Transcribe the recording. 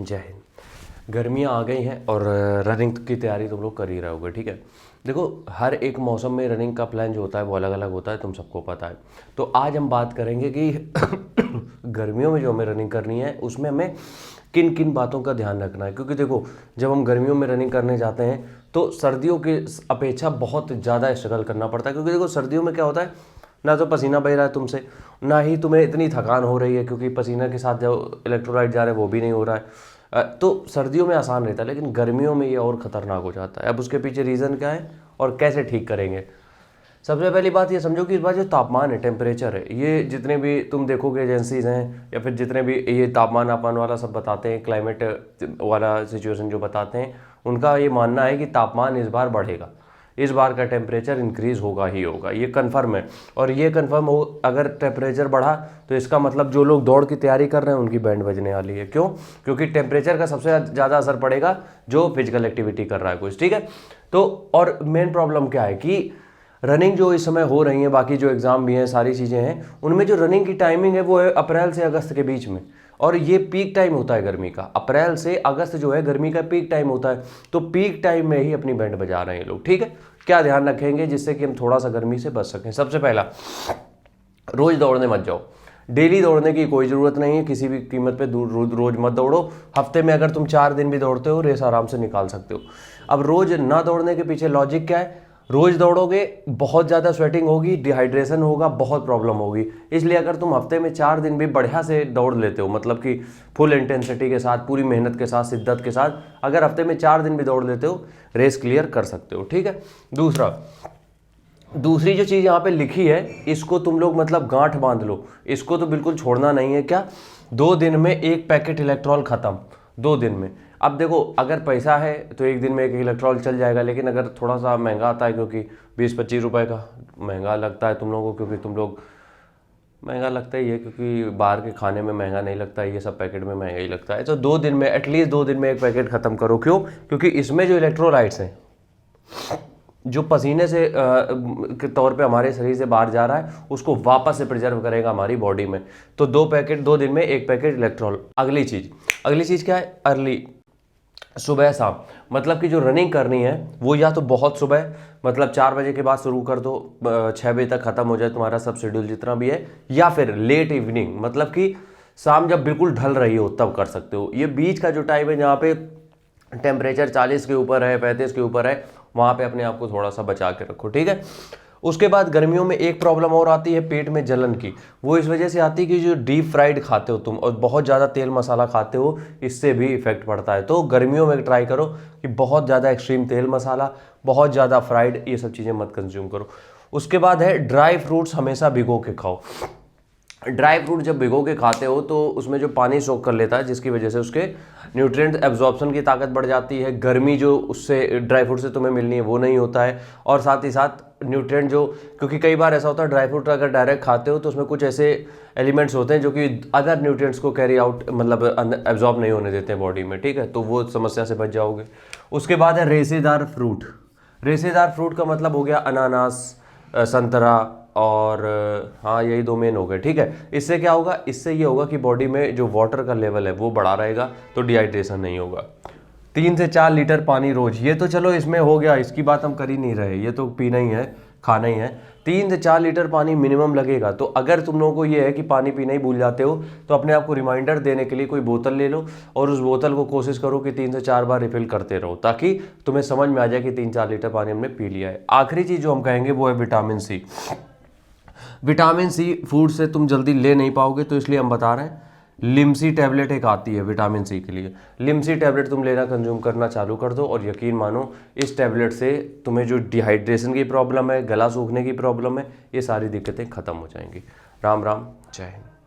जय हिंद। गर्मियाँ आ गई हैं और रनिंग की तैयारी तुम लोग कर ही रहे होगे, ठीक है। देखो, हर एक मौसम में रनिंग का प्लान जो होता है वो अलग अलग होता है, तुम सबको पता है। तो आज हम बात करेंगे कि गर्मियों में जो हमें रनिंग करनी है उसमें हमें किन किन बातों का ध्यान रखना है। क्योंकि देखो, जब हम गर्मियों में रनिंग करने जाते हैं तो सर्दियों की अपेक्षा बहुत ज़्यादा स्ट्रगल करना पड़ता है। क्योंकि देखो, सर्दियों में क्या होता है, ना तो पसीना बह रहा है तुमसे, ना ही तुम्हें इतनी थकान हो रही है, क्योंकि पसीना के साथ जो इलेक्ट्रोलाइट जा रहे हैं वो भी नहीं हो रहा है। तो सर्दियों में आसान रहता है, लेकिन गर्मियों में ये और ख़तरनाक हो जाता है। अब उसके पीछे रीज़न क्या है और कैसे ठीक करेंगे। सबसे पहली बात ये समझो कि इस बार जो तापमान है, टेम्परेचर है, ये जितने भी तुम देखोगे एजेंसीज हैं या फिर जितने भी ये तापमान आपमान वाला सब बताते हैं, क्लाइमेट वाला सिचुएशन जो बताते हैं, उनका ये मानना है कि तापमान इस बार बढ़ेगा। इस बार का टेम्परेचर इंक्रीज़ होगा ही होगा, ये कंफर्म है। और ये कंफर्म हो, अगर टेम्परेचर बढ़ा तो इसका मतलब जो लोग दौड़ की तैयारी कर रहे हैं उनकी बैंड बजने वाली है। क्यों? क्योंकि टेम्परेचर का सबसे ज़्यादा असर पड़ेगा जो फिजिकल एक्टिविटी कर रहा है कुछ, ठीक है। तो और मेन प्रॉब्लम क्या है कि रनिंग जो इस समय हो रही है, बाकी जो एग्ज़ाम भी हैं, सारी चीज़ें हैं, उनमें जो रनिंग की टाइमिंग है वो है अप्रैल से अगस्त के बीच में। और ये पीक टाइम होता है गर्मी का। अप्रैल से अगस्त जो है गर्मी का पीक टाइम होता है। तो पीक टाइम में ही अपनी बैंड बजा रहे हैं लोग, ठीक है। क्या ध्यान रखेंगे जिससे कि हम थोड़ा सा गर्मी से बच सकें? सबसे पहला, रोज़ दौड़ने मत जाओ। डेली दौड़ने की कोई ज़रूरत नहीं है, किसी भी कीमत पे रोज़ मत दौड़ो। हफ्ते में अगर तुम 4 दिन भी दौड़ते हो, रेस आराम से निकाल सकते हो। अब रोज़ ना दौड़ने के पीछे लॉजिक क्या है? रोज़ दौड़ोगे, बहुत ज़्यादा स्वेटिंग होगी, डिहाइड्रेशन होगा, बहुत प्रॉब्लम होगी। इसलिए अगर तुम हफ्ते में 4 दिन भी बढ़िया से दौड़ लेते हो, मतलब कि फुल इंटेंसिटी के साथ, पूरी मेहनत के साथ, शिद्दत के साथ, अगर हफ्ते में 4 दिन भी दौड़ लेते हो, रेस क्लियर कर सकते हो, ठीक है। दूसरी जो चीज़ यहाँ पे लिखी है, इसको तुम लोग मतलब गांठ बांध लो, इसको तो बिल्कुल छोड़ना नहीं है। क्या? 2 दिन में 1 पैकेट इलेक्ट्रॉल ख़त्म, 2 दिन में। अब देखो, अगर पैसा है तो 1 दिन में 1 इलेक्ट्रॉल चल जाएगा, लेकिन अगर थोड़ा सा महंगा आता है, क्योंकि 20-25 रुपए का महंगा लगता है तुम लोगों को, क्योंकि तुम लोग महंगा लगता ही है, क्योंकि बाहर के खाने में महंगा नहीं लगता है, ये सब पैकेट में महंगा ही लगता है। तो 2 दिन में, एटलीस्ट 2 दिन में 1 पैकेट ख़त्म करो। क्यों? क्योंकि इसमें जो इलेक्ट्रोलाइट्स हैं, जो पसीने से के तौर पे हमारे शरीर से बाहर जा रहा है, उसको वापस से प्रिजर्व करेगा हमारी बॉडी में। तो 2 पैकेट, 2 दिन में 1 पैकेट इलेक्ट्रॉल। अगली चीज़ क्या है? अर्ली, सुबह शाम। मतलब कि जो रनिंग करनी है वो या तो बहुत सुबह, मतलब 4 बजे के बाद शुरू कर दो, 6 बजे तक ख़त्म हो जाए तुम्हारा सब शेड्यूल जितना भी है, या फिर लेट इवनिंग, मतलब कि शाम जब बिल्कुल ढल रही हो तब कर सकते हो। ये बीच का जो टाइम है जहाँ पे टेम्परेचर 40 के ऊपर है, 35 के ऊपर है, वहाँ पे अपने आप को थोड़ा सा बचा के रखो, ठीक है। उसके बाद गर्मियों में एक प्रॉब्लम और आती है पेट में जलन की। वो इस वजह से आती है कि जो डीप फ्राइड खाते हो तुम और बहुत ज़्यादा तेल मसाला खाते हो, इससे भी इफेक्ट पड़ता है। तो गर्मियों में ट्राई करो कि बहुत ज़्यादा एक्सट्रीम तेल मसाला, बहुत ज़्यादा फ्राइड, ये सब चीज़ें मत कंज्यूम करो। उसके बाद है ड्राई फ्रूट्स हमेशा भिगो के खाओ। ड्राई फ्रूट जब भिगो के खाते हो तो उसमें जो पानी सोख कर लेता है, जिसकी वजह से उसके न्यूट्रिएंट एब्जॉर्प्शन की ताकत बढ़ जाती है। गर्मी जो उससे ड्राई फ्रूट से तुम्हें मिलनी है वो नहीं होता है। और साथ ही साथ न्यूट्रिएंट जो, क्योंकि कई बार ऐसा होता है ड्राई फ्रूट अगर डायरेक्ट खाते हो तो उसमें कुछ ऐसे एलिमेंट्स होते हैं जो कि अदर न्यूट्रिएंट्स को कैरी आउट, मतलब एब्जॉर्ब नहीं होने देते हैं बॉडी में, ठीक है। तो वो समस्या से बच जाओगे। उसके बाद है रेशेदार फ्रूट। रेशेदार फ्रूट का मतलब हो गया अनानास, संतरा, और हाँ, यही 2 मेन हो गए, ठीक है। इससे क्या होगा? इससे ये होगा कि बॉडी में जो वाटर का लेवल है वो बढ़ा रहेगा, तो डिहाइड्रेशन नहीं होगा। 3 से 4 लीटर पानी रोज, ये तो चलो इसमें हो गया, इसकी बात हम कर ही नहीं रहे, ये तो पीना ही है, खाना ही है। 3 से 4 लीटर पानी मिनिमम लगेगा। तो अगर तुम लोगों को ये है कि पानी पीना ही भूल जाते हो, तो अपने आप को रिमाइंडर देने के लिए कोई बोतल ले लो और उस बोतल को कोशिश करो कि 3 से 4 बार रिफिल करते रहो, ताकि तुम्हें समझ में आ जाए कि 3-4 लीटर पानी हमने पी लिया है। आखिरी चीज़ जो हम कहेंगे वो है vitamin C. Vitamin C food से तुम जल्दी ले नहीं पाओगे, तो इसलिए हम बता रहे हैं, लिम्सी टैबलेट एक आती है विटामिन सी के लिए। लिम्सी टैबलेट तुम लेना, कंज्यूम करना चालू कर दो, और यकीन मानो इस टैबलेट से तुम्हें जो डिहाइड्रेशन की प्रॉब्लम है, गला सूखने की प्रॉब्लम है, ये सारी दिक्कतें खत्म हो जाएंगी। राम राम, जय हिंद।